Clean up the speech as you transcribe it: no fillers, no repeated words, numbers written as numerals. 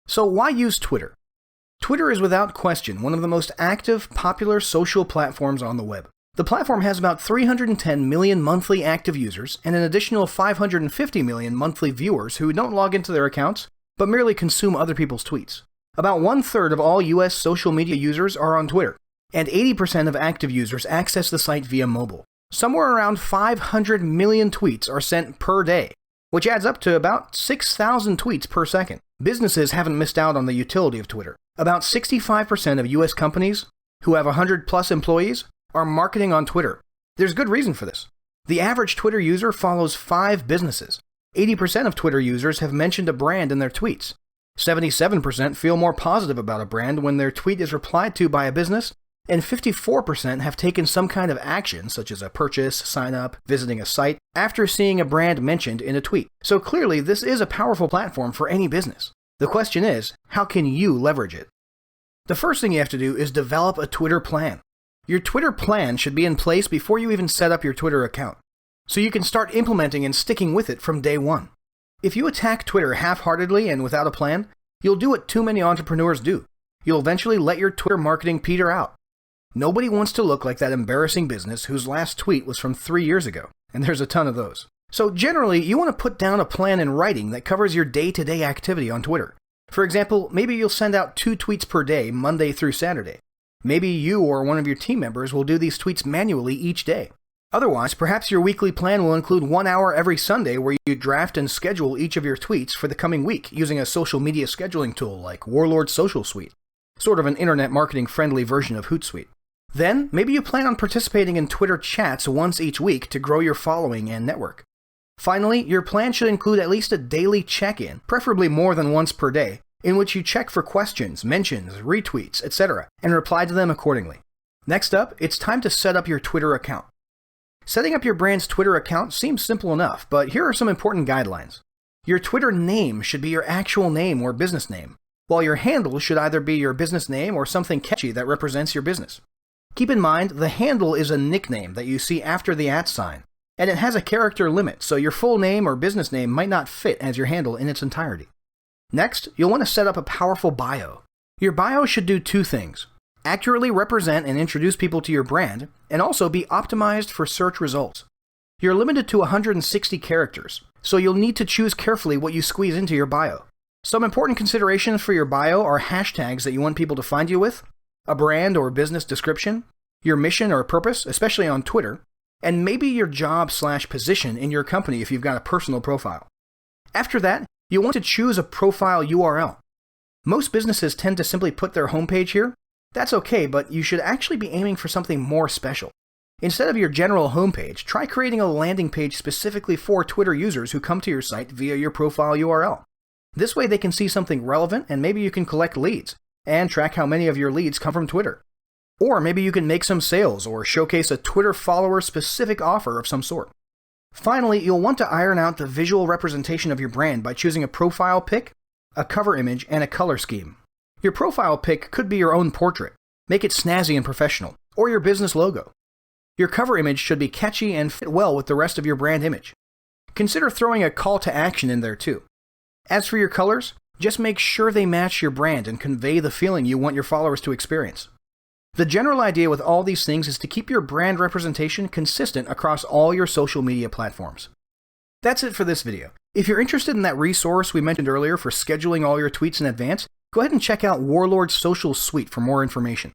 So why use Twitter? Twitter is without question one of the most active, popular social platforms on the web. The platform has about 310 million monthly active users and an additional 550 million monthly viewers who don't log into their accounts, but merely consume other people's tweets. About 1/3 of all US social media users are on Twitter, and 80% of active users access the site via mobile. Somewhere around 500 million tweets are sent per day, which adds up to about 6,000 tweets per second. Businesses haven't missed out on the utility of Twitter. About 65% of US companies who have 100+ employees are marketing on Twitter. There's good reason for this. The average Twitter user follows 5 businesses. 80% of Twitter users have mentioned a brand in their tweets. 77% feel more positive about a brand when their tweet is replied to by a business, and 54% have taken some kind of action, such as a purchase, sign up, visiting a site, after seeing a brand mentioned in a tweet. So clearly, this is a powerful platform for any business. The question is, how can you leverage it? The first thing you have to do is develop a Twitter plan. Your Twitter plan should be in place before you even set up your Twitter account, so you can start implementing and sticking with it from day one. If you attack Twitter half-heartedly and without a plan, you'll do what too many entrepreneurs do. You'll eventually let your Twitter marketing peter out. Nobody wants to look like that embarrassing business whose last tweet was from 3 years ago, and there's a ton of those. So generally, you want to put down a plan in writing that covers your day-to-day activity on Twitter. For example, maybe you'll send out 2 tweets per day, Monday through Saturday. Maybe you or one of your team members will do these tweets manually each day. Otherwise, perhaps your weekly plan will include 1 hour every Sunday where you draft and schedule each of your tweets for the coming week using a social media scheduling tool like Warlord Social Suite, sort of an internet marketing-friendly version of Hootsuite. Then, maybe you plan on participating in Twitter chats once each week to grow your following and network. Finally, your plan should include at least a daily check-in, preferably more than once per day, in which you check for questions, mentions, retweets, etc., and reply to them accordingly. Next up, it's time to set up your Twitter account. Setting up your brand's Twitter account seems simple enough, but here are some important guidelines. Your Twitter name should be your actual name or business name, while your handle should either be your business name or something catchy that represents your business. Keep in mind, the handle is a nickname that you see after the @ sign, and it has a character limit, so your full name or business name might not fit as your handle in its entirety. Next, you'll want to set up a powerful bio. Your bio should do 2 things: accurately represent and introduce people to your brand, and also be optimized for search results. You're limited to 160 characters, so you'll need to choose carefully what you squeeze into your bio. Some important considerations for your bio are hashtags that you want people to find you with, a brand or business description, your mission or purpose, especially on Twitter, and maybe your job/position in your company if you've got a personal profile. After that, you'll want to choose a profile URL. Most businesses tend to simply put their homepage here. That's okay, but you should actually be aiming for something more special. Instead of your general homepage, try creating a landing page specifically for Twitter users who come to your site via your profile URL. This way they can see something relevant, and maybe you can collect leads and track how many of your leads come from Twitter. Or maybe you can make some sales or showcase a Twitter follower-specific offer of some sort. Finally, you'll want to iron out the visual representation of your brand by choosing a profile pic, a cover image, and a color scheme. Your profile pic could be your own portrait. Make it snazzy and professional, or your business logo. Your cover image should be catchy and fit well with the rest of your brand image. Consider throwing a call to action in there too. As for your colors, just make sure they match your brand and convey the feeling you want your followers to experience. The general idea with all these things is to keep your brand representation consistent across all your social media platforms. That's it for this video. If you're interested in that resource we mentioned earlier for scheduling all your tweets in advance, go ahead and check out Warlord Social Suite for more information.